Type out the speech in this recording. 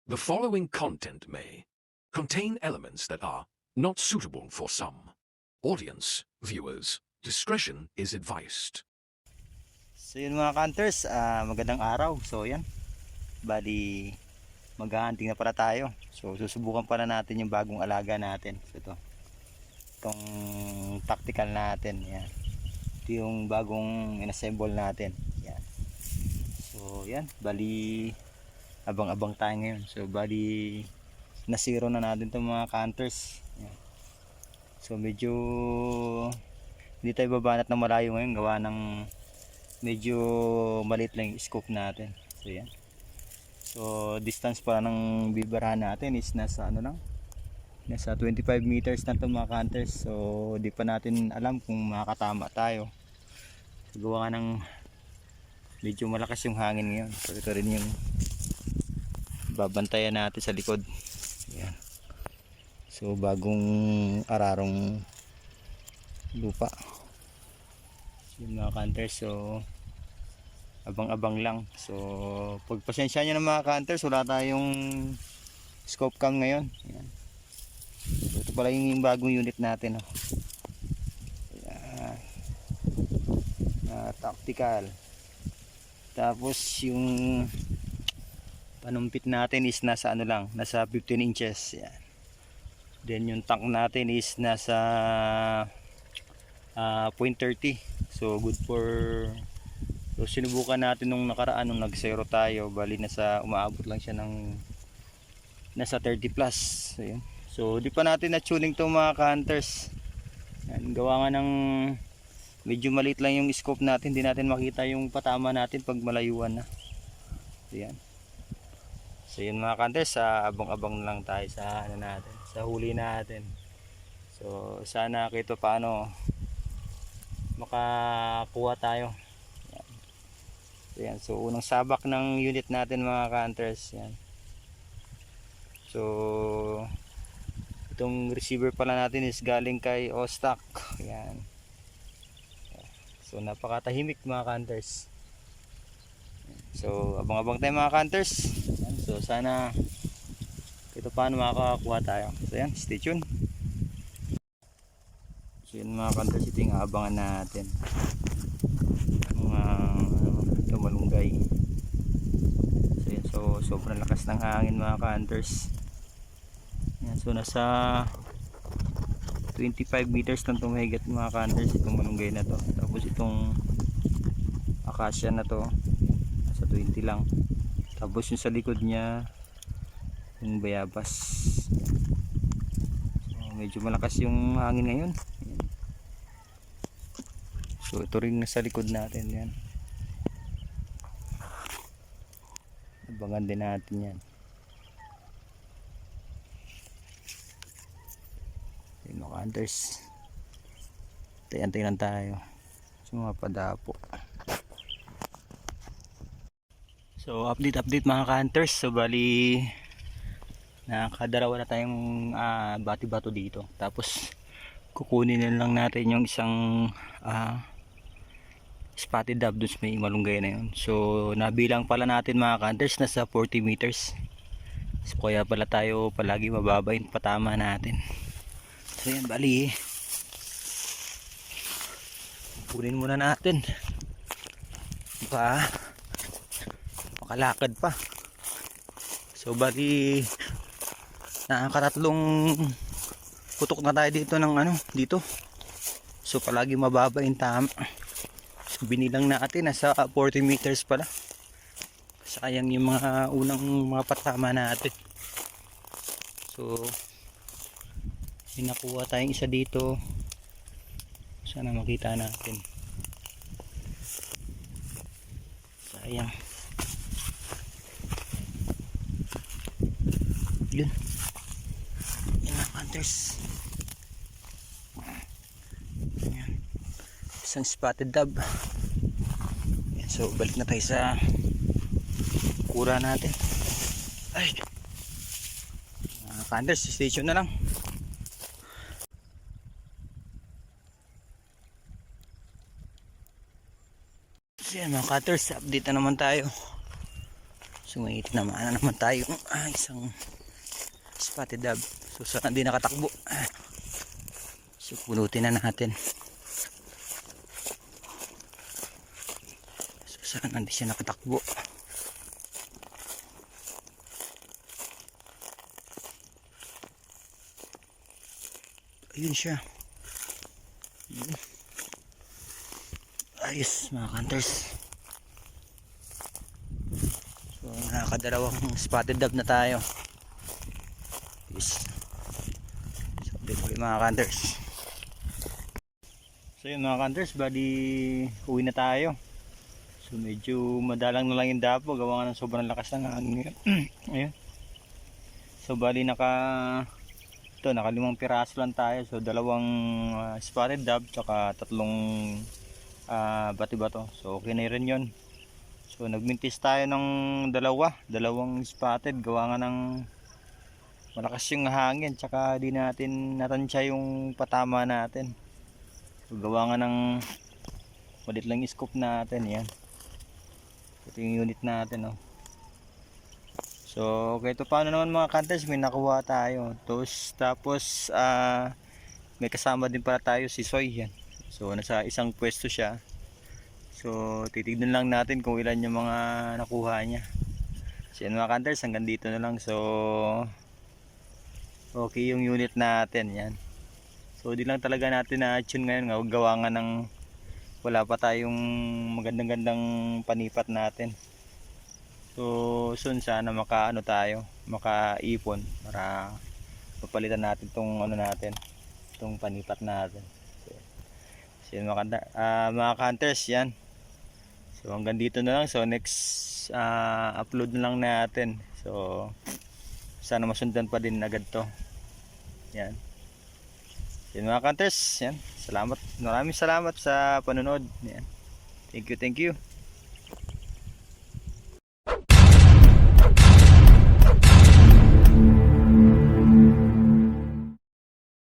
The following content may contain elements that are not suitable for some. Audience, viewers, discretion is advised. So yun mga hunters, magandang araw. So yan, bali maghahunting na pala tayo. So susubukan pala natin yung bagong alaga natin. So itong tactical natin. Yan. Ito yung bagong inassemble natin. Yan. So yan, bali abang-abang tayo ngayon. So bali na-zero na natin itong mga hunters. Yan. So medyo hindi tayo babanat na malayo ngayon gawa ng medyo maliit lang yung scope natin. So yan. So distance pa ng bibarahan natin is nasa ano lang, nasa 25 meters na ito mga hunters. So di pa natin alam kung makakatama tayo. So, gawa nga ng medyo malakas yung hangin ngayon. So ito rin yung babantayan natin sa likod. Yan. So bagong ararong lupa. Yung mga hunters, so abang-abang lang. So pagpasensya nyo ng mga hunters, wala tayong scope cam ngayon. Ayan. So, ito pala yung bagong unit natin, oh. Ayan. Tactical. Tapos yung panumpit natin is nasa ano lang, nasa 15 inches. Ayan. Then yung tank natin is nasa 0.30. So good for, so sinubukan natin nung nakaraan nung nag-zero tayo, bali nasa umaabot lang siya ng nasa 30 plus. So, yun. So di pa natin na-tuning to mga hunters. Yan, gawa nga ng medyo maliit lang yung scope natin, hindi natin makita yung patama natin pag malayuan na. So yan. So yun mga hunters, abang-abang lang tayo sa ano natin, sa huli natin. So sana kahit paano makakuha tayo. Yan. So, yan. So unang sabak ng unit natin mga hunters. Yan. So itong receiver pala natin is galing kay Ostak. Yan. So napakatahimik mga hunters. So abang-abang tayo mga hunters. Yan. So sana ito paano makakakuha tayo. So yan, stay tuned. So yun mga hunters, ito yung aabangan natin, mga tumalunggay. So yan, so sobrang lakas ng hangin mga hunters. Yan, so nasa 25 meters lang tumahigat mga hunters itong malunggay na to. Tapos itong acacia na to nasa 20 lang. Tapos yung sa likod niya yung bayabas. So medyo malakas yung hangin ngayon. So ito rin nasa likod natin yan. Abangan din natin yan. Yung mga hunters, tayo lang tayo sa mga padapo. So update mga hunters. So bali nakadarawa na tayong bati-bato dito. Tapos kukunin na lang natin yung isang spotted dove dun sa may malunggay na yun. So nabilang pala natin mga hunters, nasa 40 meters. So kaya pala tayo palagi mababa yung patama natin. So yan, bali kunin muna natin pa makalakad pa. So bali nakakatatlong putok na tayo dito ng ano dito. So palagi mababa yung tama. So binilang natin nasa 40 meters pala. Sayang yung mga unang mga patama natin. So may nakuha tayong isa dito. Sana makita natin. Sayang. Yun. Yan ang hunters. Yan. Isang spotted dove. Yan. So balik na tayo sa kura natin. Ay, hunters, station na lang. So yan mga cutters, update na naman tayo. So may tinamaan na naman tayo isang spotted dove. So sana di nakatakbo. So punutin na natin. So sana hindi siya nakatakbo. Ayun siya. Ayos mga hunters. So nakakadalawang spotted dove na tayo. Yes. So update ulit mga hunters. So yun mga hunters, bali uwi na tayo. So medyo madalang na lang yung dapo, gawa nga ng sobrang lakas ng hangin. Ayun. So bali naka 5 piraso lang tayo. So dalawang spotted dove tsaka 3 bati-bato. So okay na rin yun. So nagmintis tayo ng dalawang spotted, gawa nga ng malakas yung hangin tsaka di natin natansya yung patama natin. So gawa nga ng malit lang yung scope natin. Yan, ito yung unit natin, oh. So okay, ito paano naman mga hunters, may nakuha tayo. Tapos may kasama din pala tayo si Soy. Yan. So nasa isang pwesto siya. So titignan lang natin kung ilan yung mga nakuha niya. So yan mga hunters, hanggang dito na lang. So okay yung unit natin. Yan. So di lang talaga natin na-tune ngayon, gawa nga ng wala pa tayong magandang panipat natin. So soon sana makaipon para papalitan natin tong tong panipat natin. So yun mga hunters, yan. So hanggang dito na lang. So next upload na lang natin. So sana masundan pa din agad to. Yan. Yan mga hunters, yan. Maraming salamat sa panonood. Yan. Thank you.